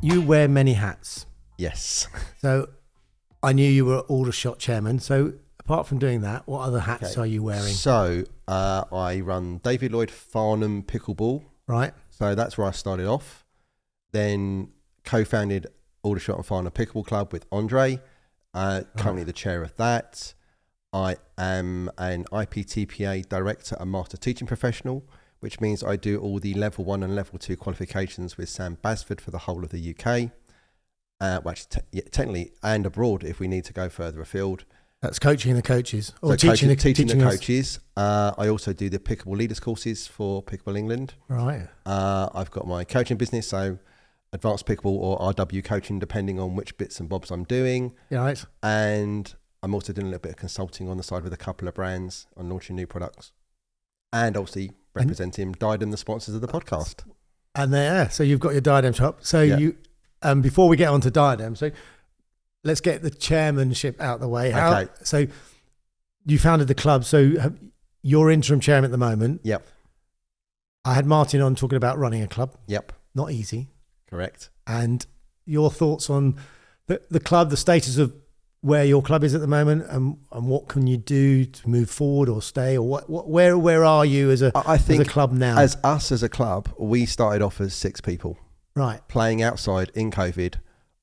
you wear many hats. Yes. So I knew you were Aldershot chairman. So apart from doing that, what other hats are you wearing? So I run David Lloyd Farnham Pickleball. Right. So that's where I started off. Then co-founded Aldershot and Farnham Pickleball Club with Andre. Currently the chair of that. I am an IPTPA director and master teaching professional, which means I do all the level 1 and level 2 qualifications with Sam Basford for the whole of the UK. Technically, and abroad if we need to go further afield. That's coaching the coaches or so teaching the coaches. I also do the Pickleball leaders courses for Pickleball England. Right. I've got my coaching business, so advanced pickleball or RW coaching, depending on which bits and bobs I'm doing. Yeah, right. And I'm also doing a little bit of consulting on the side with a couple of brands on launching new products, and obviously representing Diadem, the sponsors of the podcast. And there, so you've got your Diadem shop. So you, before we get on to Diadem, so let's get the chairmanship out the way. Okay. So you founded the club. So you're interim chairman at the moment. Yep. I had Martin on talking about running a club. Yep. Not easy. Correct. And your thoughts on the club, the status of where your club is at the moment, and what can you do to move forward or stay, or where are you as a club now? As a club, we started off as 6 people. Right. Playing outside in COVID.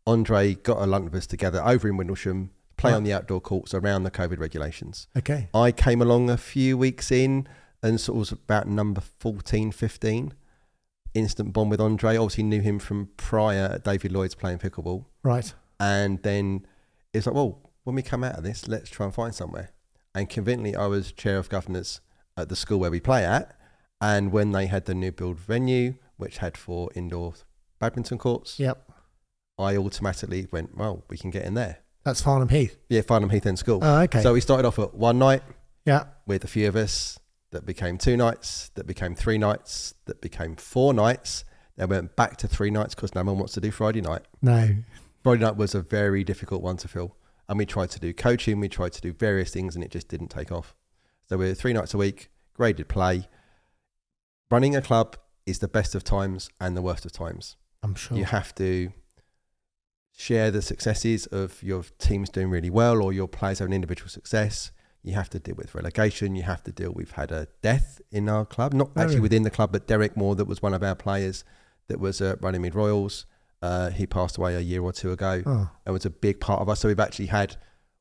Andre got a lot of us together over in Windlesham, play on the outdoor courts around the COVID regulations. Okay. I came along a few weeks in and sort of was about number 14, 15. Instant bond with Andre. Obviously knew him from prior at David Lloyd's playing pickleball. Right. And then it's like, well, when we come out of this, let's try and find somewhere. And conveniently, I was chair of governors at the school where we play at. And when they had the new build venue, which had 4 indoor badminton courts, yep, I automatically went, well, we can get in there. That's Farnham Heath. Yeah, Farnham Heath End School. Oh, okay. So we started off at one night. Yeah. With a few of us. That became 2 nights. That became 3 nights. That became 4 nights. Then went back to 3 nights because no one wants to do Friday night. No. Friday night was a very difficult one to fill. And we tried to do coaching. We tried to do various things and it just didn't take off. So we're 3 nights a week, graded play. Running a club is the best of times and the worst of times. I'm sure. You have to share the successes of your teams doing really well or your players having individual success. You have to deal with relegation. You have to deal with, had a death in our club, not actually within the club, but Derek Moore, that was one of our players that was running Mid Royals. He passed away a year or 2 ago. Oh. And was a big part of us. So we've actually had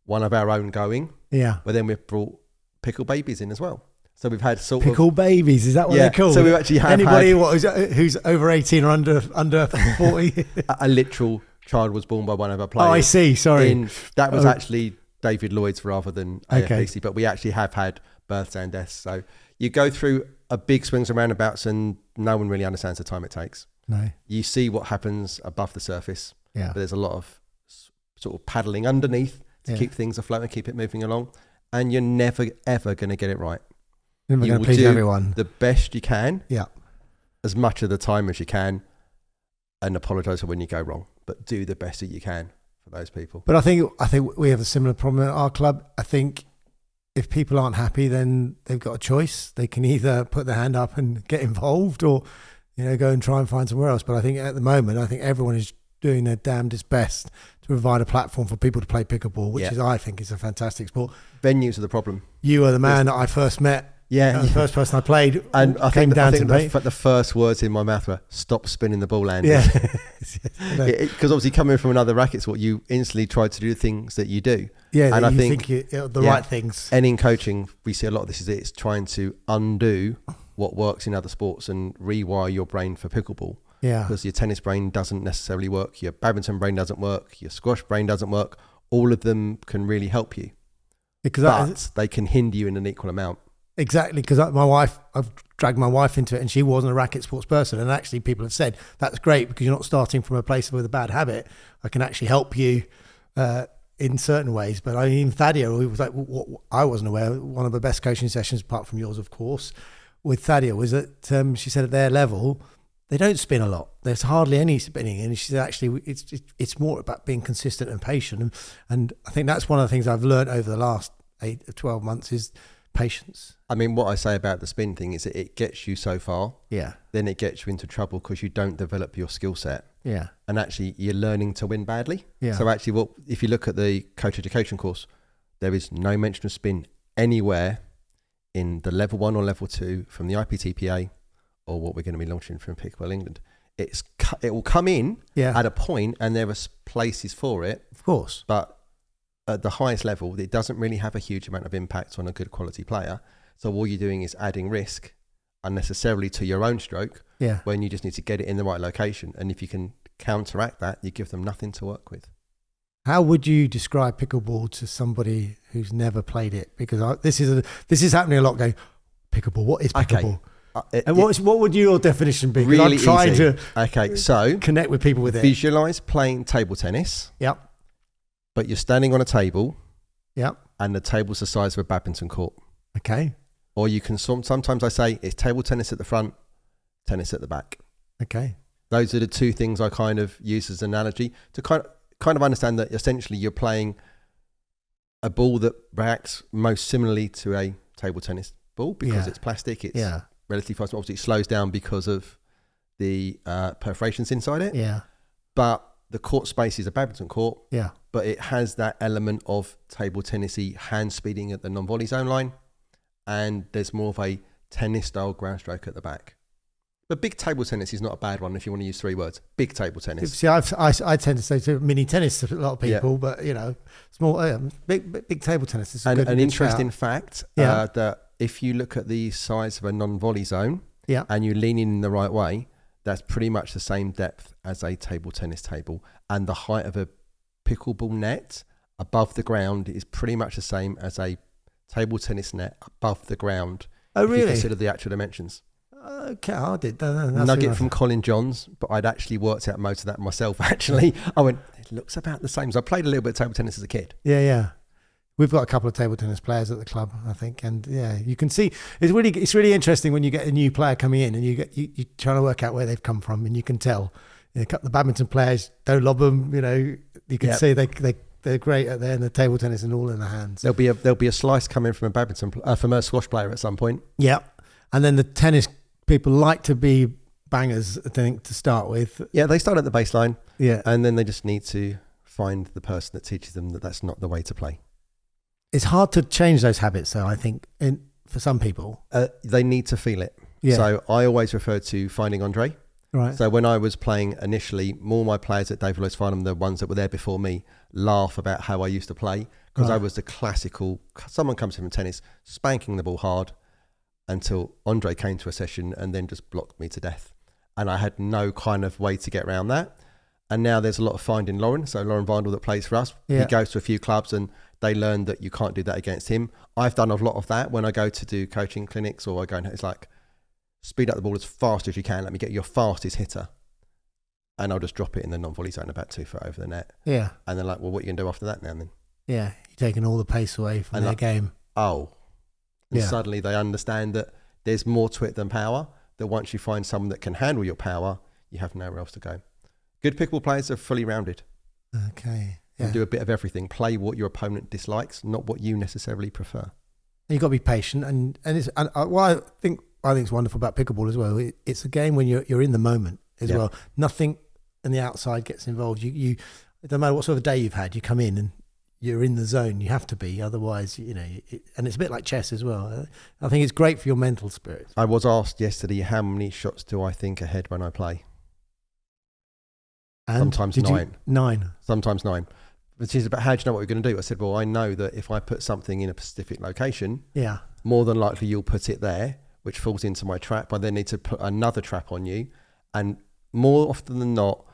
one of our own going. Yeah. But then we've brought Pickle babies in as well. So we've had Pickle babies, is that what they're called? So we've actually had anybody who's over 18 or under 40. A literal child was born by one of our players. Oh, I see. Sorry. That was actually David Lloyd's rather than AFPC, but we actually have had births and deaths. So you go through a big swings and roundabouts and no one really understands the time it takes. No. You see what happens above the surface. Yeah. But there's a lot of sort of paddling underneath to keep things afloat and keep it moving along. And you're never, ever going to get it right. Never going to please everyone. The best you can. Yeah. As much of the time as you can. And apologise for when you go wrong. But do the best that you can for those people. But I think we have a similar problem at our club. I think if people aren't happy, then they've got a choice. They can either put their hand up and get involved or, go and try and find somewhere else. But I think at the moment, everyone is doing their damnedest best to provide a platform for people to play pickleball, which I think is a fantastic sport. Venues are the problem. You are the man that I first met. Yeah. The first person I played. And I think the first words in my mouth were, stop spinning the ball, Andy. Yeah. Because obviously coming from another racket sport, you instantly try to do the things that you do. Yeah, and I think the right things. And in coaching, we see a lot of this. It's trying to undo what works in other sports and rewire your brain for pickleball. Yeah. Because your tennis brain doesn't necessarily work. Your badminton brain doesn't work. Your squash brain doesn't work. All of them can really help you. But they can hinder you in an equal amount. Exactly, because I've dragged my wife into it and she wasn't a racket sports person. And actually people have said, that's great because you're not starting from a place with a bad habit. I can actually help you in certain ways. But I mean, Thadia, he was like, I wasn't aware, one of the best coaching sessions, apart from yours, of course, with Thadia was that she said at their level, they don't spin a lot. There's hardly any spinning. And she said, actually, it's more about being consistent and patient. And I think that's one of the things I've learned over the last 8 or 12 months is patience. I mean, what I say about the spin thing is that it gets you so far. Yeah. Then it gets you into trouble because you don't develop your skill set. Yeah. And actually, you're learning to win badly. Yeah. So actually, if you look at the coach education course, there is no mention of spin anywhere in the level 1 or level 2 from the IPTPA or what we're going to be launching from Pickleball England. It will come in at a point, and there are places for it. Of course. But at the highest level, it doesn't really have a huge amount of impact on a good quality player. So all you're doing is adding risk unnecessarily to your own stroke when you just need to get it in the right location. And if you can counteract that, you give them nothing to work with. How would you describe pickleball to somebody who's never played it? Because this is happening a lot. Going, pickleball. What is pickleball? And what would your definition be? Really I'm trying easy. to so connect with people with it. Visualize playing table tennis. Yep. But you're standing on a table. Yep. And the table's the size of a badminton court. Okay. Or you can sometimes I say it's table tennis at the front, tennis at the back. Okay. Those are the two things I kind of use as an analogy to kind of understand that essentially you're playing a ball that reacts most similarly to a table tennis ball because it's plastic. It's relatively fast. Obviously, it slows down because of the perforations inside it. Yeah. But the court space is a badminton court. Yeah. But it has that element of table tennis-y hand speeding at the non-volley zone line. And there's more of a tennis-style ground stroke at the back. But big table tennis is not a bad one if you want to use 3 words. Big table tennis. See, I tend to say to mini tennis to a lot of people, but small, big table tennis is an interesting fact that if you look at the size of a non-volley zone and you lean in the right way, that's pretty much the same depth as a table tennis table, and the height of a pickleball net above the ground is pretty much the same as a table tennis net above the ground. Oh, really? If you consider the actual dimensions. Okay, I did. Nugget from Colin Johns, but I'd actually worked out most of that myself. Actually, I went, it looks about the same. So I played a little bit of table tennis as a kid. Yeah. We've got a couple of table tennis players at the club, I think, and you can see it's really interesting when you get a new player coming in and you're trying to work out where they've come from, and you can tell. The badminton players don't lob them. You can see they're great at there, and the table tennis and all in the hands. There'll be a slice coming from a squash player at some point. Yeah, and then the tennis people like to be bangers, I think, to start with. Yeah, they start at the baseline. Yeah, and then they just need to find the person that teaches them that that's not the way to play. It's hard to change those habits, though, I think, for some people. They need to feel it. Yeah. So I always refer to Finding Andre. Right. So when I was playing initially, more of my players at David Lloyd's Farnham, the ones that were there before me, laugh about how I used to play because I was the classical, someone comes in from tennis, spanking the ball hard until Andre came to a session and then just blocked me to death. And I had no kind of way to get around that. And now there's a lot of finding Lauren. So Lauren Vindel that plays for us, he goes to a few clubs and they learn that you can't do that against him. I've done a lot of that when I go to do coaching clinics, or I go and it's like, speed up the ball as fast as you can. Let me get your fastest hitter. And I'll just drop it in the non-volley zone about 2 foot over the net. Yeah. And they're like, well, what are you going to do after that now then? Yeah. You're taking all the pace away from their game. Oh. And suddenly they understand that there's more to it than power, that once you find someone that can handle your power, you have nowhere else to go. Good pickleball players are fully rounded. Okay. Yeah. And do a bit of everything. Play what your opponent dislikes, not what you necessarily prefer. And you've got to be patient. And what I think it's wonderful about pickleball as well. It's a game when you're in the moment as well. Nothing on the outside gets involved. You it doesn't matter what sort of day you've had. You come in and you're in the zone. You have to be, otherwise, and it's a bit like chess as well. I think it's great for your mental spirit. I was asked yesterday, how many shots do I think ahead when I play? And sometimes 9. 9. Sometimes 9. Which is about, how do you know what you're going to do? I said, well, I know that if I put something in a specific location, more than likely you'll put it there, which falls into my trap. I then need to put another trap on you. And more often than not,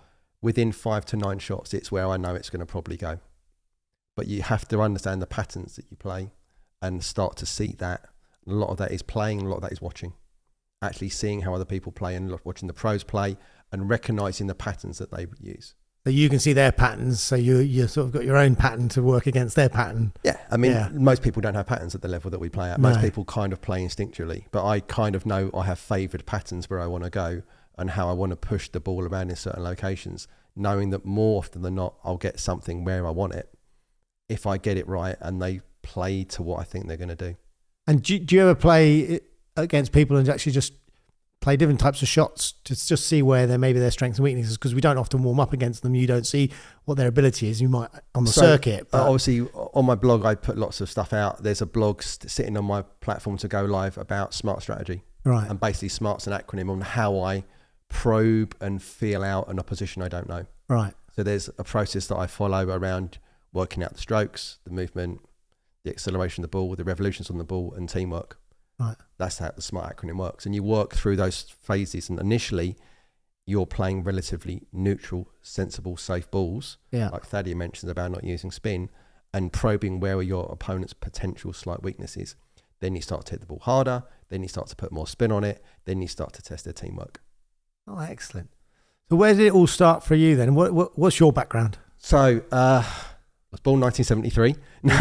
within 5 to 9 shots, it's where I know it's going to probably go. But you have to understand the patterns that you play and start to see that. A lot of that is playing, a lot of that is watching. Actually seeing how other people play and watching the pros play and recognising the patterns that they use. So you can see their patterns, so you sort of got your own pattern to work against their pattern. Yeah, I mean, most people don't have patterns at the level that we play at. Most people kind of play instinctually, but I kind of know I have favoured patterns where I want to go and how I want to push the ball around in certain locations, knowing that more often than not, I'll get something where I want it if I get it right and they play to what I think they're going to do. And do you ever play against people and actually just play different types of shots to just see where their strengths and weaknesses? Because we don't often warm up against them. You don't see what their ability is. You might on the circuit. But obviously, on my blog, I put lots of stuff out. There's a blog sitting on my platform to go live about SMART strategy. Right. And basically, SMART's an acronym on how I probe and feel out an opposition I don't know. Right. So there's a process that I follow around working out the strokes, the movement, the acceleration of the ball, the revolutions on the ball, and teamwork. Right. That's how the SMART acronym works. And you work through those phases. And initially, you're playing relatively neutral, sensible, safe balls. Yeah. Like Thaddeus mentioned about not using spin, and probing where are your opponent's potential slight weaknesses. Then you start to hit the ball harder. Then you start to put more spin on it. Then you start to test their teamwork. Oh, excellent. So where did it all start for you then? What's your background? So, I was born 1973. No,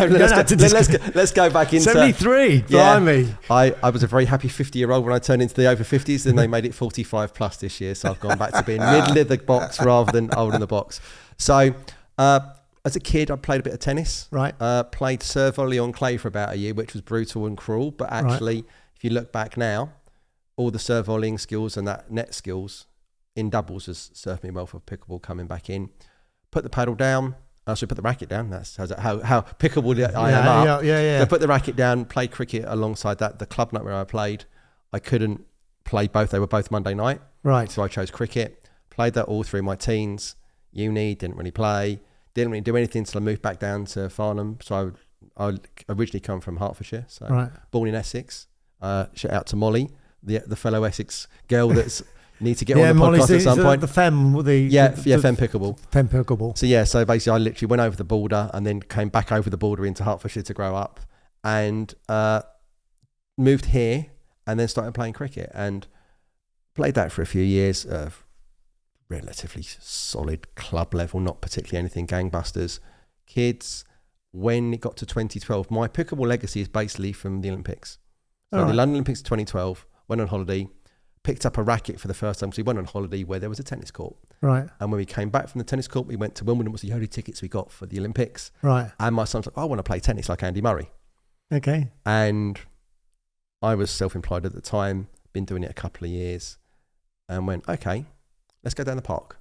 let's go back into 73. Blimey. I was a very happy 50-year-old when I turned into the over 50s, and they made it 45 plus this year. So I've gone back to being middle of the box rather than old in the box. So as a kid, I played a bit of tennis. Right. Played serve volley on clay for about a year, which was brutal and cruel. But actually, if you look back now, all the serve volleying skills and that net skills in doubles has served me well for pickleball coming back in. Put the paddle down. I should put the racket down. That's how pickleball I am up. Yeah. So put the racket down, played cricket alongside that. The club night where I played, I couldn't play both. They were both Monday night. Right. So I chose cricket. Played that all through my teens. Uni, didn't really play. Didn't really do anything until I moved back down to Farnham. So I originally come from Hertfordshire. So born in Essex. Shout out to Molly, the fellow Essex girl that's... need to get on the podcast at some point. The Fem Pickleball. Fem Pickleball. So basically I literally went over the border and then came back over the border into Hertfordshire to grow up, and moved here and then started playing cricket and played that for a few years. Relatively solid club level, not particularly anything gangbusters. Kids, when it got to 2012, my pickleball legacy is basically from the Olympics. So the London Olympics 2012, went on holiday, picked up a racket for the first time. So we went on holiday where there was a tennis court. Right. And when we came back from the tennis court, we went to Wimbledon. It was the only tickets we got for the Olympics. Right. And my son's like, I want to play tennis like Andy Murray. Okay. And I was self-employed at the time, been doing it a couple of years, and went, okay, let's go down the park.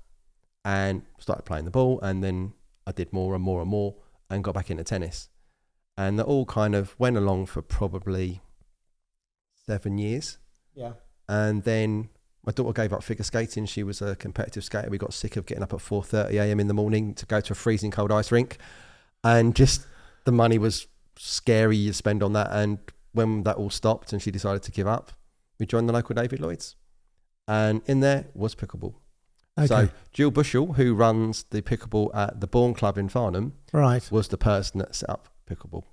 And started playing the ball. And then I did more and more and more and got back into tennis. And that all kind of went along for probably 7 years. Yeah. And then my daughter gave up figure skating. She was a competitive skater. We got sick of getting up at 4:30 a.m. in the morning to go to a freezing cold ice rink. And just the money was scary you spend on that. And when that all stopped and she decided to give up, we joined the local David Lloyd's. And in there was pickleball. Okay. So Jill Bushell, who runs the pickleball at the Bourne Club in Farnham, was the person that set up pickleball.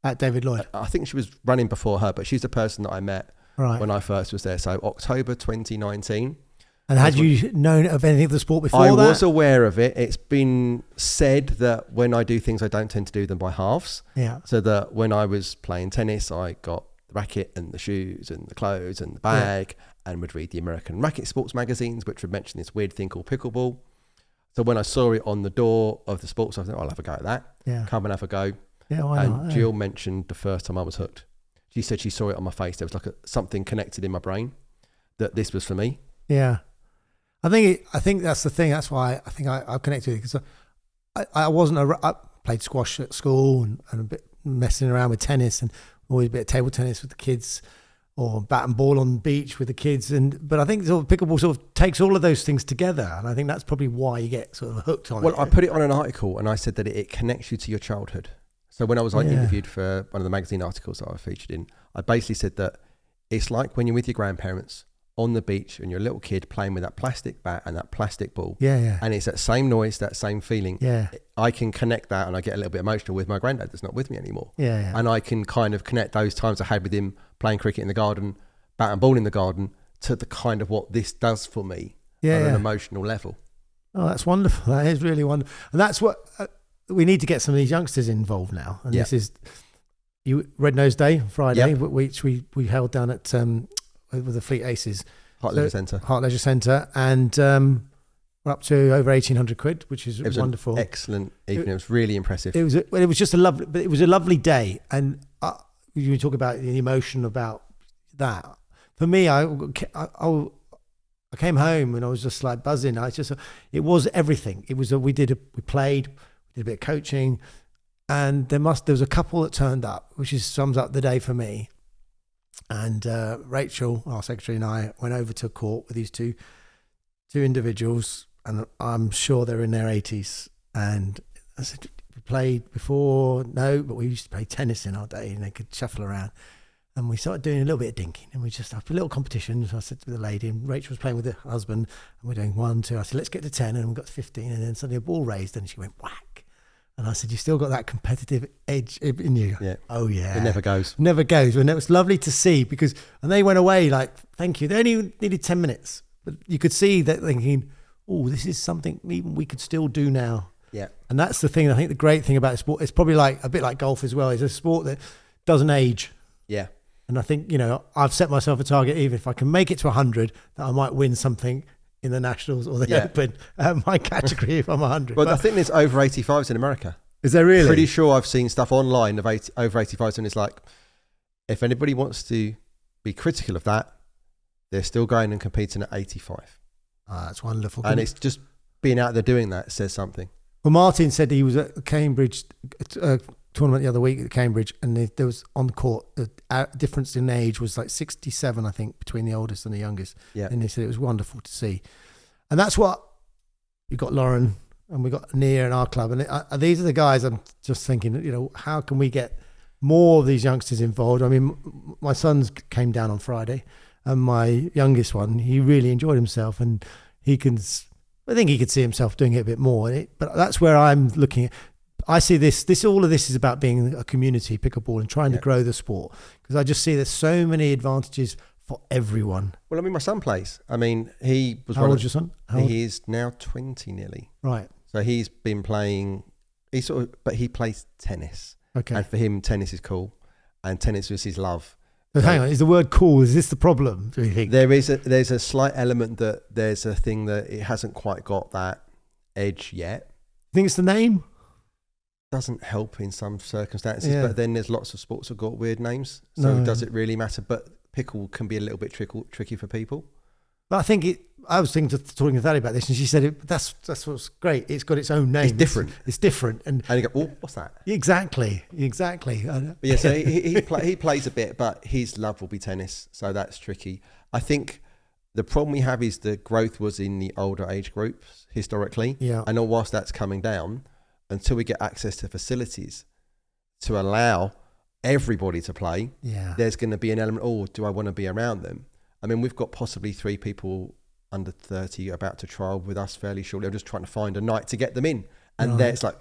At David Lloyd? I think she was running before her, but she's the person that I met when I first was there. So October 2019. And had you known of anything of the sport before that? I was aware of it. It's been said that when I do things, I don't tend to do them by halves. Yeah. So that when I was playing tennis, I got the racket and the shoes and the clothes and the bag, and would read the American racket sports magazines, which would mention this weird thing called pickleball. So when I saw it on the door of the sports, I thought, I'll have a go at that. Yeah. Come and have a go. Yeah, why not? And Jill mentioned the first time I was hooked. She said she saw it on my face. There was like something connected in my brain that this was for me. Yeah. I think that's the thing. That's why I think I've connected with it, because I played squash at school and a bit messing around with tennis and always a bit of table tennis with the kids, or bat and ball on the beach with the kids. But I think sort of pickleball sort of takes all of those things together. And I think that's probably why you get sort of hooked on it. Well, I put it on an article and I said that it connects you to your childhood. So when I was interviewed for one of the magazine articles that I featured in, I basically said that it's like when you're with your grandparents on the beach and you're a little kid playing with that plastic bat and that plastic ball. Yeah. And it's that same noise, that same feeling. Yeah. I can connect that, and I get a little bit emotional with my granddad that's not with me anymore. Yeah. And I can kind of connect those times I had with him playing cricket in the garden, bat and ball in the garden, to the kind of what this does for me on an emotional level. Oh, that's wonderful. That is really wonderful. And that's what we need to get some of these youngsters involved now. And this is Red Nose Day, Friday, which we held down at with the Fleet Aces. Hart Leisure Centre. And we're up to over 1,800 quid, which is wonderful. Excellent evening. It was really impressive. It was just a lovely day. And you talk about the emotion about that. For me, I came home and I was just like buzzing. It was everything. It was we played, we did a bit of coaching, and there was a couple that turned up, which sums up the day for me. And Rachel, our secretary, and I went over to court with these two individuals, and I'm sure they're in their 80s. And I said, "We played before?" "No, but we used to play tennis in our day," and they could shuffle around. And we started doing a little bit of dinking, and we just had a little competition. So I said to the lady, and Rachel was playing with her husband, and we're doing 1, 2. I said, "Let's get to 10," and we got to 15, and then suddenly a ball raised, and she went whack. And I said, "You still got that competitive edge in you?" Yeah. "Oh yeah." It never goes. Never goes. And it was lovely to see and they went away like, "Thank you." They only needed 10 minutes, but you could see that thinking, "Oh, this is something even we could still do now." Yeah. And that's the thing. I think the great thing about sport, it's probably like a bit like golf as well. It's a sport that doesn't age. Yeah. And I think, I've set myself a target, even if I can make it to 100, that I might win something in the Nationals or the Open, my category if I'm 100. But I think there's over 85s in America. Is there really? Pretty sure I've seen stuff online of over 85s, and it's like, if anybody wants to be critical of that, they're still going and competing at 85. That's wonderful. And it's just being out there doing that says something. Well, Martin said he was at the Cambridge tournament the other week at Cambridge, and there was on the court, the difference in age was like 67, I think, between the oldest and the youngest. Yeah. And he said it was wonderful to see. And that's what you got, Lauren, and we got Nia in our club. And these are the guys I'm just thinking, how can we get more of these youngsters involved? I mean, my sons came down on Friday, and my youngest one, he really enjoyed himself, and I think he could see himself doing it a bit more. But that's where I'm looking at. I see all of this is about being a community pickleball and trying to grow the sport, because I just see there's so many advantages for everyone. Well, I mean, my son plays. I mean, he was. How old is your son? He is now 20 nearly. Right. So he's been playing. But he plays tennis. Okay. And for him, tennis is cool, and tennis was his love. But hang on, is the word cool? Is this the problem? Do you think there's a slight element that there's a thing that it hasn't quite got that edge yet? Think it's the name? Doesn't help in some circumstances, but then there's lots of sports that have got weird names. So does it really matter? But pickle can be a little bit tricky for people. But I think I was talking to Thaddy about this, and she said that's what's great. It's got its own name. It's different. It's different, and you go, "Oh, what's that?" Exactly. But yeah, so he plays a bit, but his love will be tennis, so that's tricky. I think the problem we have is the growth was in the older age groups historically. Yeah. I know whilst that's coming down, until we get access to facilities to allow everybody to play, there's going to be an element, do I want to be around them? I mean, we've got possibly 3 people under 30 about to trial with us fairly shortly. I'm just trying to find a night to get them in. And it's like,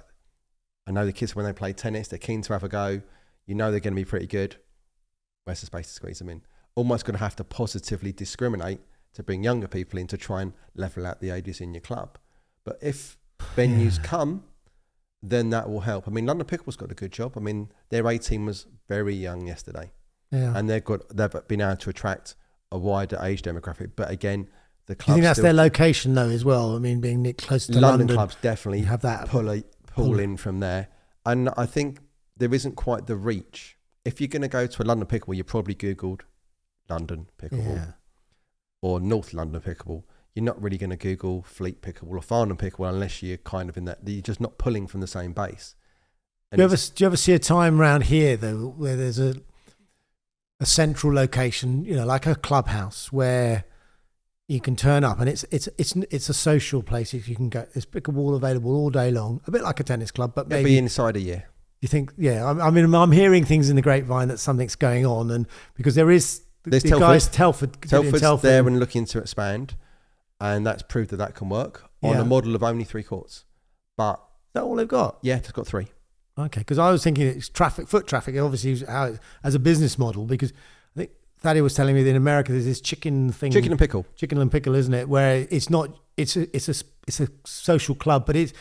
I know the kids, when they play tennis, they're keen to have a go. They're going to be pretty good. Where's the space to squeeze them in? Almost going to have to positively discriminate to bring younger people in to try and level out the ages in your club. But if venues come, then that will help. I mean, London Pickleball's got a good job. I mean, their A team was very young yesterday. Yeah. And they've been able to attract a wider age demographic. But again, the clubs. Do you think that's their location though as well? I mean, being close to London clubs definitely have that pull in from there. And I think there isn't quite the reach. If you're going to go to a London Pickleball, you probably Googled London Pickleball or North London Pickleball. You're not really going to Google Fleet Pickleball or Farnham Pickleball unless you're kind of in that. You're just not pulling from the same base. Do you ever see a time around here though where there's a central location, like a clubhouse where you can turn up, and it's a social place. If you can go, there's pickleball available all day long, a bit like a tennis club, but maybe it'll be inside a year. You think? Yeah, I mean, I'm hearing things in the grapevine that something's going on, and because there's Telford's there and looking to expand, and that's proved that can work on a model of only 3 courts. But is that all they've got? Yeah, it's got 3. Okay, because I was thinking it's foot traffic, obviously as a business model, because I think Thaddy was telling me that in America there's this chicken thing. Chicken and Pickle, isn't it? Where it's not, it's a social club, but it's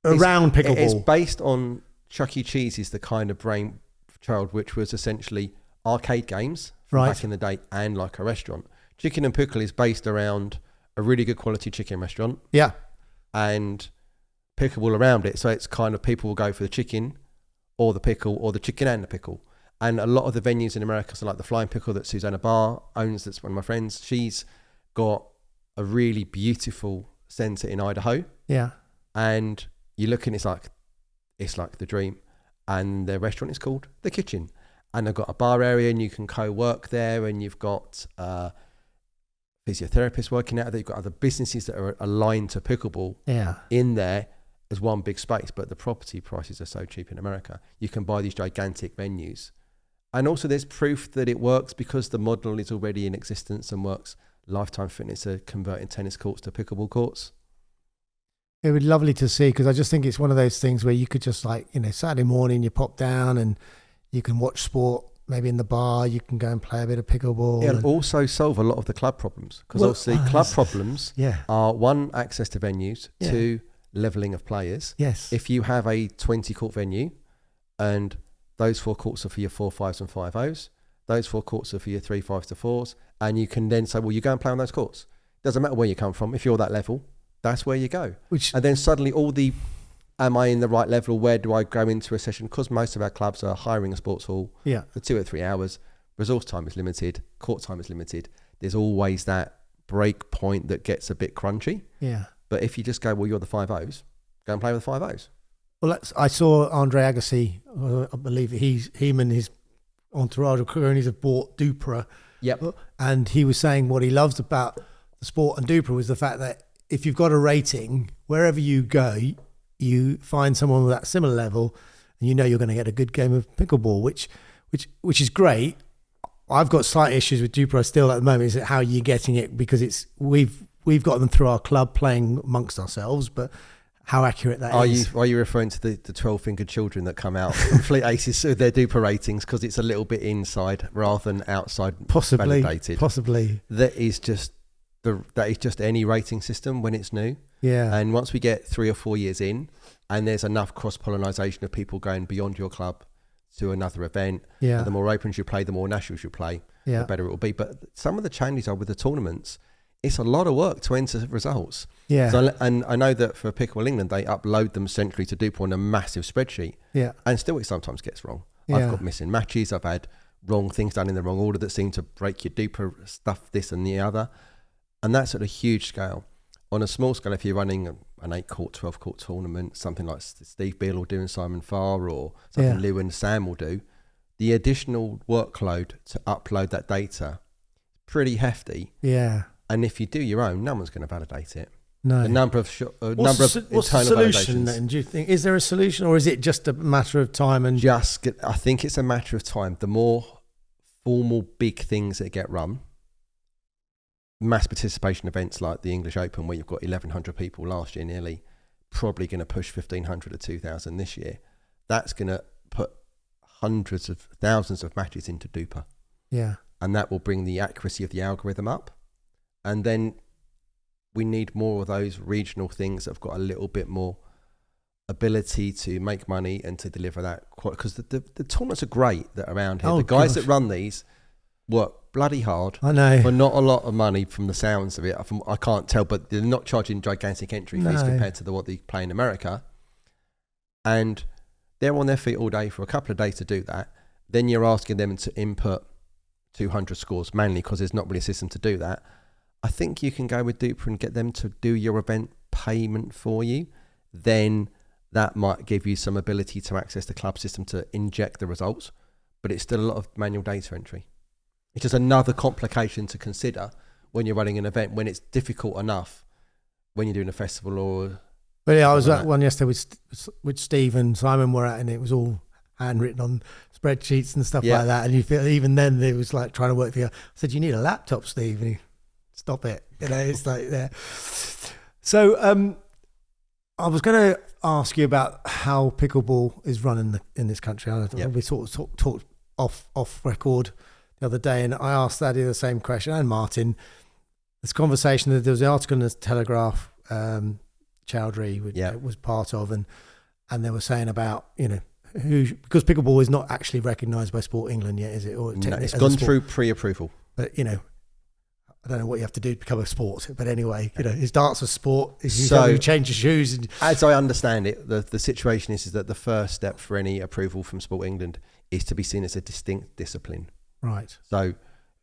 around pickleball. It's based on Chuck E. Cheese is the kind of brainchild, which was essentially arcade games from back in the day and like a restaurant. Chicken and Pickle is based around a really good quality chicken restaurant. Yeah. And pickleball around it. So it's kind of people will go for the chicken or the pickle or the chicken and the pickle. And a lot of the venues in America, so like the Flying Pickle that Susanna Barr owns, that's one of my friends, she's got a really beautiful centre in Idaho. Yeah. And you look and it's like the dream. And the restaurant is called The Kitchen. And they've got a bar area and you can co-work there, and you've got physiotherapists working out there. You've got other businesses that are aligned to pickleball in there as one big space. But the property prices are so cheap in America. You can buy these gigantic venues. And also there's proof that it works because the model is already in existence and works. Lifetime Fitness are converting tennis courts to pickleball courts. It would be lovely to see, because I just think it's one of those things where you could just Saturday morning you pop down and you can watch sport, maybe in the bar, you can go and play a bit of pickleball. It'll also solve a lot of the club problems, because obviously club problems are, one, access to venues, two, levelling of players. Yes. If you have a 20-court venue and those 4 courts are for your 4-5s and 5-0s, those 4 courts are for your 3-5s to 4s, and you can then say, well, you go and play on those courts. Doesn't matter where you come from. If you're that level, that's where you go. And then suddenly am I in the right level? Where do I go into a session? Because most of our clubs are hiring a sports hall for 2 or 3 hours. Resource time is limited. Court time is limited. There's always that break point that gets a bit crunchy. Yeah. But if you just go, well, you're the 5-0s, go and play with the 5-0s. Well, I saw Andre Agassi, I believe him and his entourage of cronies have bought Dupra. Yep. And he was saying what he loves about the sport and Dupra was the fact that if you've got a rating, wherever you go, you find someone with that similar level, and you know you're going to get a good game of pickleball, which is great. I've got slight issues with Dupra still at the moment. Is it how you're getting it? Because we've got them through our club playing amongst ourselves, but how accurate that is. Are you referring to the 12-fingered children that come out from Fleet Aces with their Dupra ratings because it's a little bit inside rather than outside validated? Possibly. That is just any rating system when it's new. Yeah. And once we get 3 or 4 years in and there's enough cross-pollination of people going beyond your club to another event, the more opens you play, the more nationals you play, the better it will be. But some of the challenges are with the tournaments. It's a lot of work to enter results. Yeah. So, and I know that for Pickleball England, they upload them centrally to Dupla on a massive spreadsheet. Yeah. And still it sometimes gets wrong. Yeah. I've got missing matches. I've had wrong things done in the wrong order that seem to break your Dupla stuff, this and the other. And that's at a huge scale. On a small scale, if you're running an 8-court, 12-court tournament, something like Steve Beale will do and Simon Farr, or something Lou and Sam will do, the additional workload to upload that data is pretty hefty. Yeah. And if you do your own, no one's going to validate it. No. The number of what's the solution then, do you think? Is there a solution, or is it just a matter of time? And I think it's a matter of time. The more formal big things that get run, mass participation events like the English Open, where you've got 1,100 people last year nearly, probably going to push 1,500 to 2,000 this year. That's going to put hundreds of thousands of matches into Dupla. Yeah. And that will bring the accuracy of the algorithm up. And then we need more of those regional things that have got a little bit more ability to make money and to deliver that. Because the tournaments are great that are around here. The guys that run these work bloody hard. I know. For not a lot of money from the sounds of it. I can't tell, but they're not charging gigantic entry fees compared to what they play in America. And they're on their feet all day for a couple of days to do that. Then you're asking them to input 200 scores manually because there's not really a system to do that. I think you can go with Dupla and get them to do your event payment for you. Then that might give you some ability to access the club system to inject the results, but it's still a lot of manual data entry. It's just another complication to consider when you're running an event, when it's difficult enough when you're doing a festival or... But yeah, I was at one yesterday with Steve and Simon were at, and it was all handwritten on spreadsheets and stuff like that. And you feel even then it was like trying to work together. I said, "You need a laptop, Steve." And he, "Stop it." It's like there. So I was going to ask you about how pickleball is run in this country. We sort of talked off record the other day, and I asked Addy the same question, and Martin. This conversation, that there was an article in the Telegraph, Chowdhury was part of, and they were saying about, because pickleball is not actually recognised by Sport England yet, is it? Or no, it's gone through pre-approval. But I don't know what you have to do to become a sport, but anyway, is darts a sport? So you change your shoes? As I understand it, the situation is that the first step for any approval from Sport England is to be seen as a distinct discipline. Right. So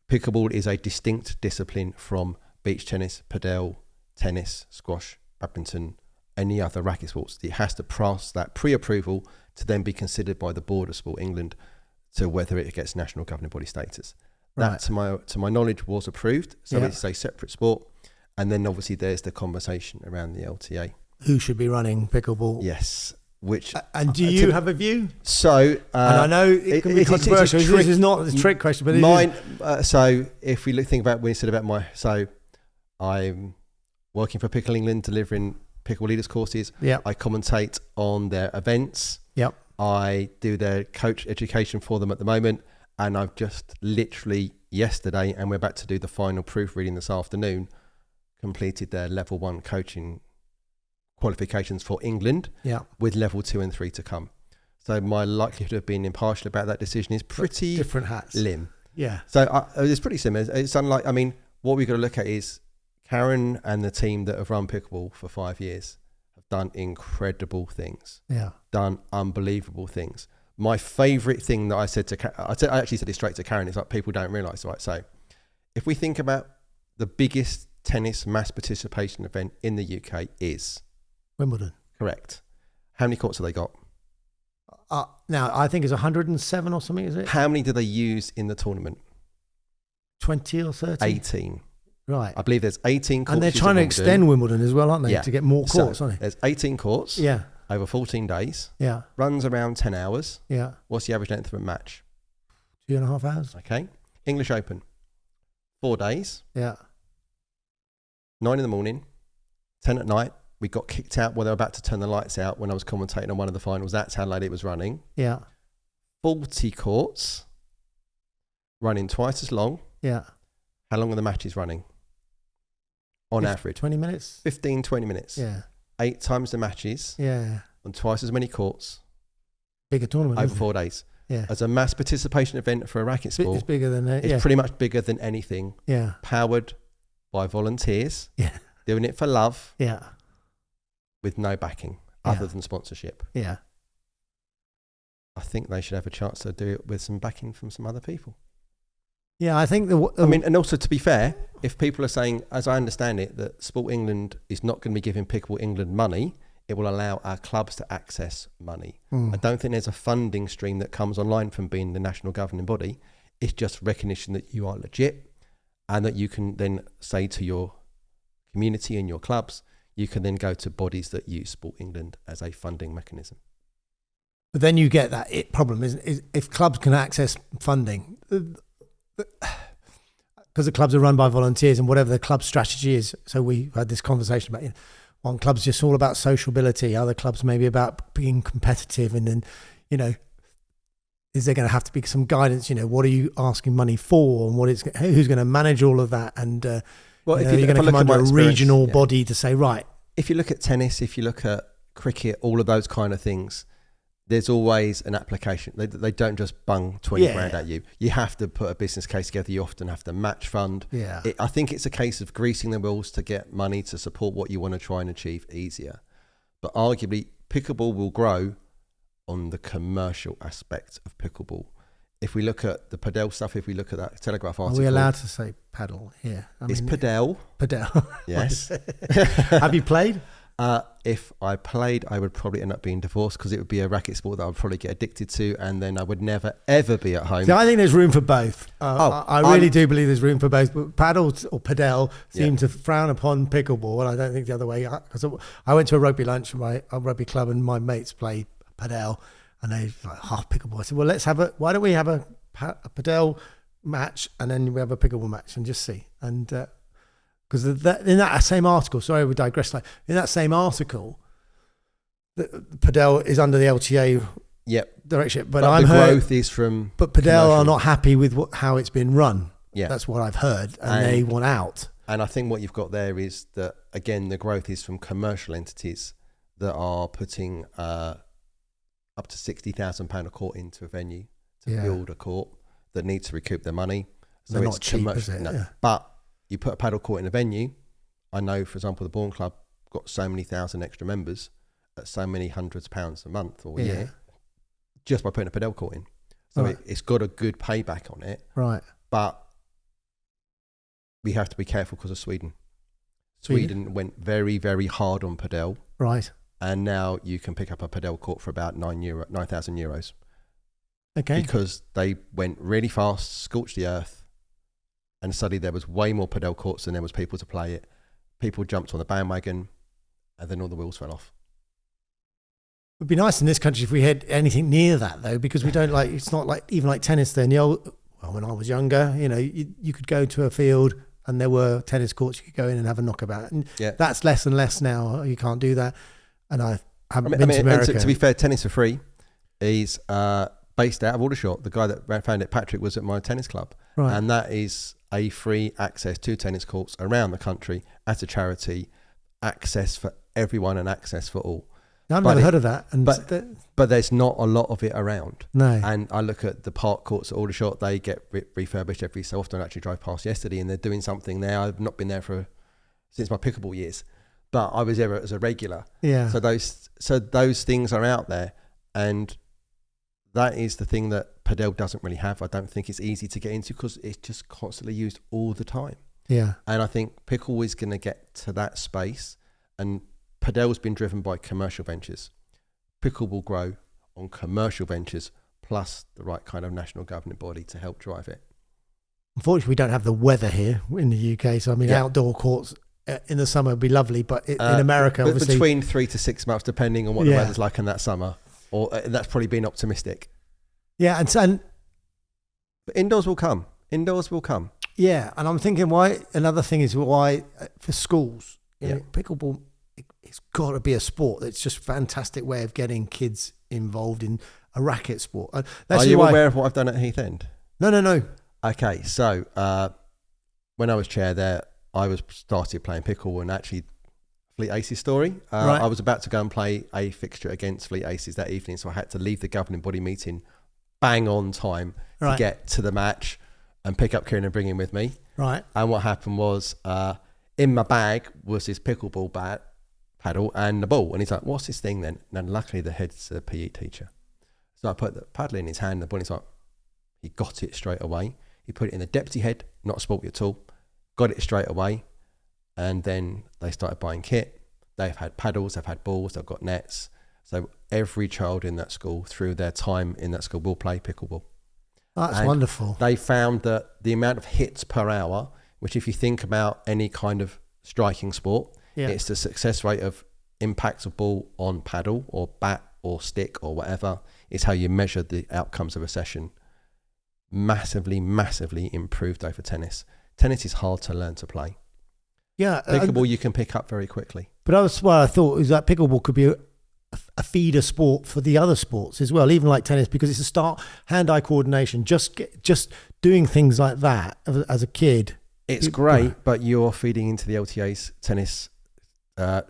pickleball is a distinct discipline from beach tennis, padel, tennis, squash, badminton, any other racket sports. It has to pass that pre-approval to then be considered by the board of Sport England to whether it gets national governing body status. Right. That, to my knowledge, was approved. So it's a separate sport. And then obviously there's the conversation around the LTA. Who should be running pickleball? Yes. Which and do you have a view? So and I know it can be controversial. This is not a trick question, but mine. So if we think about when you said about I'm working for Pickle England, delivering Pickle leaders courses. Yeah. I commentate on their events. Yep. I do their coach education for them at the moment, and I've just literally yesterday, and we're about to do the final proofreading this afternoon, completed their level 1 coaching qualifications for England, with level 2 and 3 to come. So my likelihood of being impartial about that decision is pretty different hats. Lim. Yeah. So it's pretty similar. It's unlike, I mean, what we've got to look at is Karen and the team that have run Pickleball for 5 years have done incredible things. Yeah. Done unbelievable things. My favourite thing that I said to I actually said it straight to Karen, it's like people don't realise, right? So if we think about the biggest tennis mass participation event in the UK is Wimbledon. Correct. How many courts have they got? Now, I think it's 107 or something, is it? How many do they use in the tournament? 20 or 30? 18. Right. I believe there's 18 courts. And they're trying to extend Wimbledon as well, aren't they? To get more courts, aren't they? There's 18 courts. Yeah. Over 14 days. Yeah. Runs around 10 hours. Yeah. What's the average length of a match? 2.5 hours. Okay. English Open. 4 days. Yeah. 9 in the morning. 10 at night. We got kicked out while they were about to turn the lights out when I was commentating on one of the finals. That's how late it was running. Yeah. 40 courts. Running twice as long. Yeah. How long are the matches running? On average. 20 minutes? 15, 20 minutes. Yeah. 8 times the matches. Yeah. On twice as many courts. Bigger tournament. Over 4 days. Yeah. As a mass participation event for a racket sport. It's bigger than it. It's pretty much bigger than anything. Yeah. Powered by volunteers. Yeah. Doing it for love. Yeah. With no backing other than sponsorship. Yeah. I think they should have a chance to do it with some backing from some other people. Yeah, I think I mean, and also to be fair, if people are saying, as I understand it, that Sport England is not going to be giving Pickleball England money, it will allow our clubs to access money. I don't think there's a funding stream that comes online from being the national governing body. It's just recognition that you are legit and that you can then say to your community and your clubs, you can then go to bodies that use Sport England as a funding mechanism. But then you get that problem, isn't it? If clubs can access funding, because the clubs are run by volunteers and whatever the club strategy is. So we had this conversation about, one club's just all about sociability, other clubs maybe about being competitive, and then, is there going to have to be some guidance? What are you asking money for, and who's going to manage all of that? And well, you're going to come under a regional body to say, right. If you look at tennis, if you look at cricket, all of those kind of things, there's always an application. They don't just bung 20 grand at you. You have to put a business case together. You often have to match fund. Yeah. I think it's a case of greasing the wheels to get money to support what you want to try and achieve easier. But arguably, Pickleball will grow on the commercial aspect of Pickleball. If we look at the padel stuff, if we look at that Telegraph article. Are we allowed to say paddle here? It's padel. Padel. Yes. Have you played? If I played, I would probably end up being divorced because it would be a racket sport that I would probably get addicted to, and then I would never, ever be at home. See, I think there's room for both. I really do believe there's room for both. But paddle or padel seem to frown upon pickleball, and I don't think the other way. Because I went to a rugby lunch at a rugby club, and my mates play padel, and they like pickleball. I said, well, why don't we have a padel match, and then we have a pickleball match, and just see. And because in that same article, sorry, we digress. Like in that same article, the padel is under the LTA direction, but the growth is from. But padel are not happy with how it's been run. Yeah, that's what I've heard, and they want out. And I think what you've got there is that again, the growth is from commercial entities that are putting up to £60,000 a court into a venue to build a court that needs to recoup their money. So They're it's not cheap, commercial. is it? No. Yeah. But you put a paddle court in a venue. I know, for example, the Bourne Club got so many thousand extra members at so many hundreds of pounds a month or a year just by putting a padel court in. So it's got a good payback on it. Right. But we have to be careful because of Sweden. Sweden went very, very hard on padel. Right. And now you can pick up a padel court for about €9,000. Okay. Because they went really fast, scorched the earth, and suddenly there was way more padel courts than there was people to play it. People jumped on the bandwagon, and then all the wheels fell off. It would be nice in this country if we had anything near that, though, because we don't like. It's not like even like tennis. Then when I was younger, you could go to a field and there were tennis courts. You could go in and have a knockabout, and that's less and less now. You can't do that. And I haven't been to America. To be fair, Tennis for Free is based out of Aldershot. The guy that found it, Patrick, was at my tennis club, and that is a free access to tennis courts around the country as a charity, access for everyone and access for all. I've never heard of that. But there's not a lot of it around. No. And I look at the park courts at Aldershot, they get refurbished every so often. I actually drove past yesterday and they're doing something there. I've not been there since my pickleball years, but I was there as a regular. Yeah. So those things are out there, and that is the thing that padel doesn't really have. I don't think it's easy to get into because it's just constantly used all the time. Yeah. And I think pickle is going to get to that space, and padel's been driven by commercial ventures. Pickle will grow on commercial ventures plus the right kind of national governing body to help drive it. Unfortunately, we don't have the weather here in the UK. So, outdoor courts in the summer would be lovely. But in America, obviously... Between 3 to 6 months, depending on what the weather's like in that summer. Or that's probably being optimistic. Yeah, and but indoors will come. Indoors will come. Yeah, and I'm thinking another thing is why for schools, pickleball... It's got to be a sport that's just a fantastic way of getting kids involved in a racket sport. Are you aware of what I've done at Heath End? No. Okay, so when I was chair there, I started playing pickle, and actually Fleet Aces story. I was about to go and play a fixture against Fleet Aces that evening, so I had to leave the governing body meeting bang on time to get to the match and pick up Kieran and bring him with me. Right. And what happened was in my bag was his pickleball paddle and the ball, and he's like, what's this thing then? And luckily the head's a PE teacher, so I put the paddle in his hand and the ball, and he's like, he got it straight away. He put it in the deputy head, not sporty at all, got it straight away. And then they started buying kit. They've had paddles, they've had balls, they've got nets. So every child in that school through their time in that school will play pickleball. That's wonderful. They found that the amount of hits per hour, which if you think about any kind of striking sport, it's the success rate of impacts of ball on paddle or bat or stick or whatever, is how you measure the outcomes of a session. Massively, massively improved over tennis. Tennis is hard to learn to play. Yeah. Pickleball you can pick up very quickly. But that's what I thought, is that pickleball could be a feeder sport for the other sports as well, even like tennis, because it's a hand-eye coordination. Just doing things like that as a kid. It's great, but you're feeding into the LTA's tennis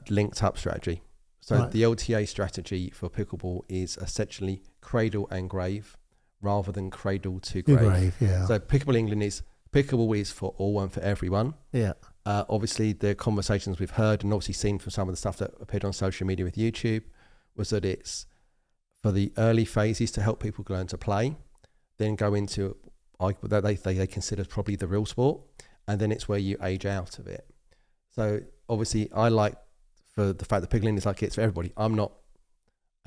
linked up strategy. So the LTA strategy for pickleball is essentially cradle and grave rather than cradle to grave. So pickleball is for all and for everyone. Yeah. Obviously the conversations we've heard and obviously seen from some of the stuff that appeared on social media with YouTube was that it's for the early phases to help people learn to play, then go into that they consider probably the real sport, and then it's where you age out of it. So obviously I like for the fact that pickling is like it's for everybody. I'm not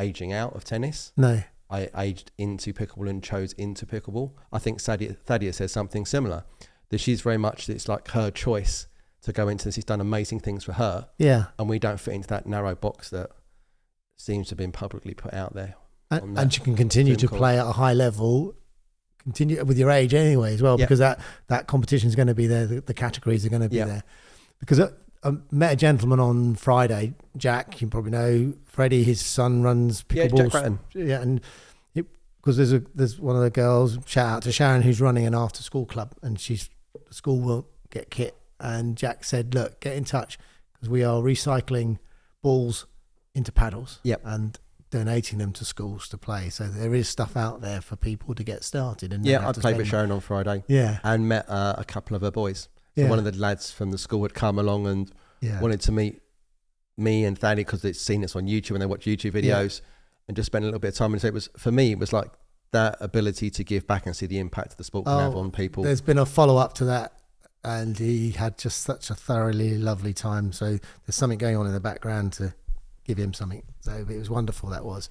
aging out of tennis. No. I aged into pickleball and chose into pickleball. I think Thadia says something similar, that she's very much, it's like her choice to go into this. He's done amazing things for her. Yeah. And we don't fit into that narrow box that seems to have been publicly put out there. And you can continue to play at a high level, continue with your age anyway as well, because that competition is going to be there. The categories are going to be there. Because I met a gentleman on Friday, Jack, you probably know, Freddie, his son runs pickleball. Yeah, Jack Bratton. Yeah, and because there's one of the girls, shout out to Sharon, who's running an after school club, and the school won't get kit. And Jack said, look, get in touch, because we are recycling balls into paddles and donating them to schools to play. So there is stuff out there for people to get started. And I played with Sharon on Friday. Yeah. And met a couple of her boys. So one of the lads from the school had come along and wanted to meet me and Thaddy because they'd seen us on YouTube and they watch YouTube videos and just spend a little bit of time. And so it was, for me, it was like that ability to give back and see the impact the sport can have on people. There's been a follow-up to that, and he had just such a thoroughly lovely time. So there's something going on in the background to give him something. So it was wonderful, that was.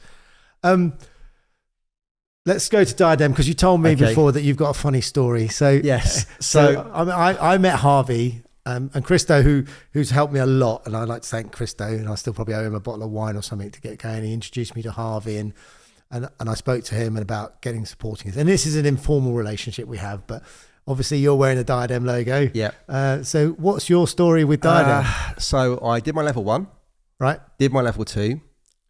Let's go to Diadem, because you told me before that you've got a funny story. So yes. So I met Harvey and Christo, who's helped me a lot, and I'd like to thank Christo, and I still probably owe him a bottle of wine or something to get going. He introduced me to Harvey, and I spoke to him about supporting us. And this is an informal relationship we have, but obviously you're wearing the Diadem logo. Yeah. So what's your story with Diadem? So I did my level 1. Right. Did my level 2.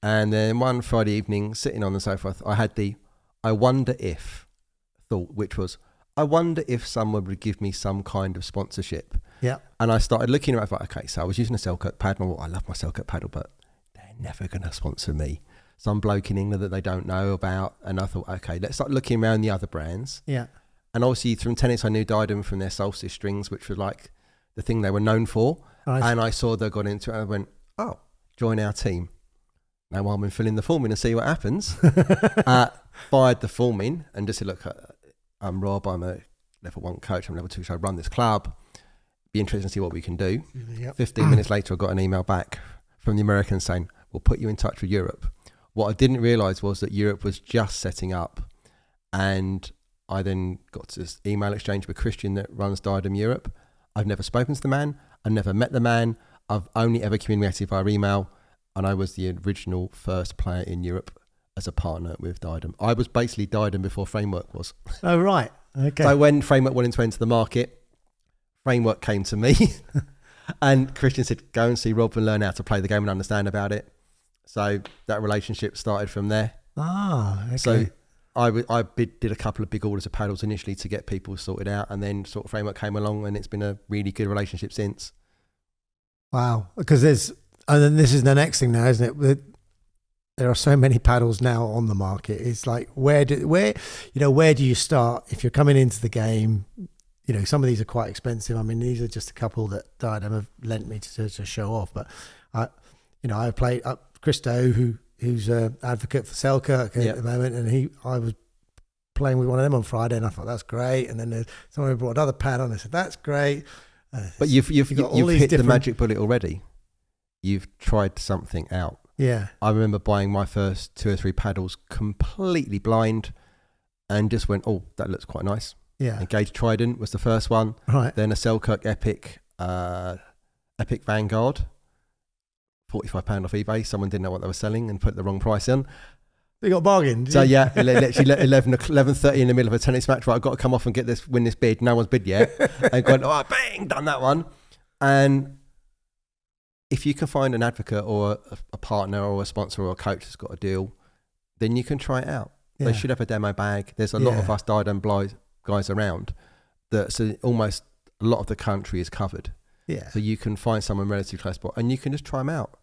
And then one Friday evening, sitting on the sofa, I had the I wonder if thought, which was, I wonder if someone would give me some kind of sponsorship. Yeah. And I started looking at it, like, okay, so I was using a Selkirk paddle. I love my Selkirk paddle, but they're never going to sponsor me. Some bloke in England that they don't know about. And I thought, okay, let's start looking around the other brands. Yeah. And obviously from tennis, I knew Diadem from their Solstice strings, which was like the thing they were known for. Right. And I saw they got into it and I went, oh, join our team. Now I'm in filling the form in and see what happens. Fired the form in and just said, look, I'm Rob, I'm a level 1 coach, I'm level 2, so I run this club. Be interested to see what we can do. Yep. 15 minutes later, I got an email back from the Americans saying, we'll put you in touch with Europe. What I didn't realise was that Europe was just setting up. And I then got to this email exchange with Christian that runs Diadem Europe. I've never spoken to the man. I've never met the man. I've only ever communicated via email. And I was the original first player in Europe as a partner with Diadem. I was basically Diadem before Framework was. Oh, right. Okay. So when Framework wanted to enter the market, Framework came to me and Christian said, go and see Rob and learn how to play the game and understand about it. So that relationship started from there. Ah, okay. So I did a couple of big orders of paddles initially to get people sorted out, and then sort of Framework came along and it's been a really good relationship since. Wow. Because and then this is the next thing now, isn't it? There are so many paddles now on the market. It's like, where do you start if you're coming into the game? You know, some of these are quite expensive. I mean, these are just a couple that Diadem have lent me to show off. But I played Christo, who's an advocate for Selkirk at the moment, and I was playing with one of them on Friday, and I thought that's great. And then someone brought another pad on, and I said that's great. But you've hit the magic bullet already. You've tried something out. Yeah. I remember buying my first 2 or 3 paddles completely blind and just went, oh, that looks quite nice. Yeah. Engaged Trident was the first one. Right. Then a Selkirk Epic Vanguard, £45 off eBay. Someone didn't know what they were selling and put the wrong price in. They got a bargain. So yeah, literally 11:30 in the middle of a tennis match. Right, I've got to come off and win this bid. No one's bid yet. And gone, oh, bang, done that one. And if you can find an advocate or a partner or a sponsor or a coach that's got a deal, then you can try it out. Yeah. They should have a demo bag. There's a lot of us Diadem guys around so almost a lot of the country is covered. Yeah. So you can find someone relatively close by and you can just try them out.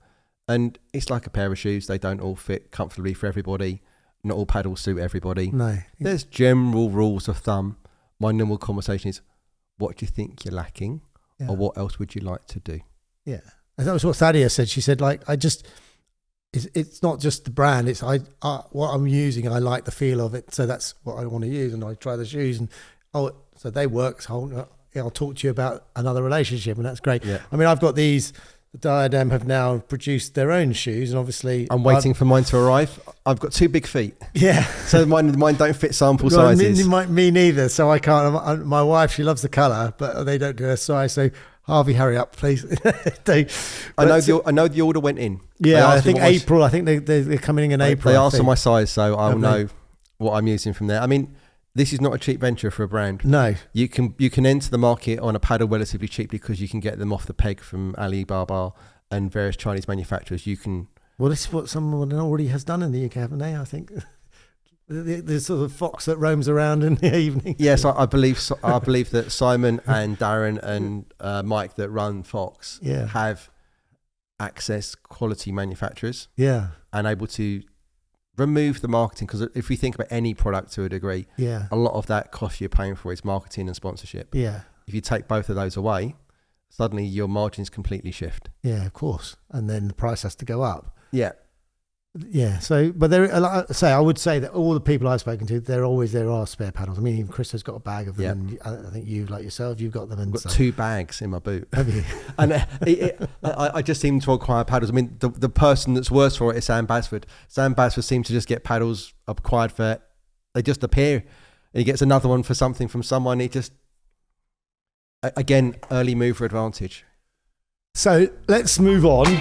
And it's like a pair of shoes. They don't all fit comfortably for everybody. Not all paddles suit everybody. No. There's general rules of thumb. My normal conversation is, what do you think you're lacking? Yeah. Or what else would you like to do? Yeah. And that was what Thadia said. She said, like, it's not just the brand. It's what I'm using. I like the feel of it. So that's what I want to use. And I try the shoes and, so they work. So I'll talk to you about another relationship. And that's great. Yeah. I mean, I've got these. The Diadem have now produced their own shoes, and obviously I'm waiting for mine to arrive. I've got 2 big feet. Yeah. So mine don't fit sample sizes. Me neither. So I can't. My wife, she loves the colour, but they don't do her size. So Harvey, hurry up, please. I know the order went in. Yeah, I think April. I think they're coming in April. They asked for my size, so I'll know what I'm using from there. I mean, this is not a cheap venture for a brand. No. You can enter the market on a paddle relatively cheaply because you can get them off the peg from Alibaba and various Chinese manufacturers. Well, this is what someone already has done in the UK, haven't they? I think the sort of fox that roams around in the evening. Yes, I believe that Simon and Darren and Mike that run Fox have access quality manufacturers. Yeah. And able to remove the marketing, because if we think about any product to a degree, a lot of that cost you're paying for is marketing and sponsorship. Yeah. if you take both of those away, suddenly your margins completely shift. Yeah, of course. And then the price has to go up. Yeah. Yeah. So, but I would say that all the people I've spoken to, there are spare paddles. I mean, even Chris has got a bag of them, and I think you, like yourself, you've got them. And I've got 2 bags in my boot. Have you? And I just seem to acquire paddles. I mean, the person that's worse for it is Sam Basford. Sam Basford seems to just get paddles acquired for, they just appear. He gets another one for something from someone. He just, again, early mover advantage. So let's move on.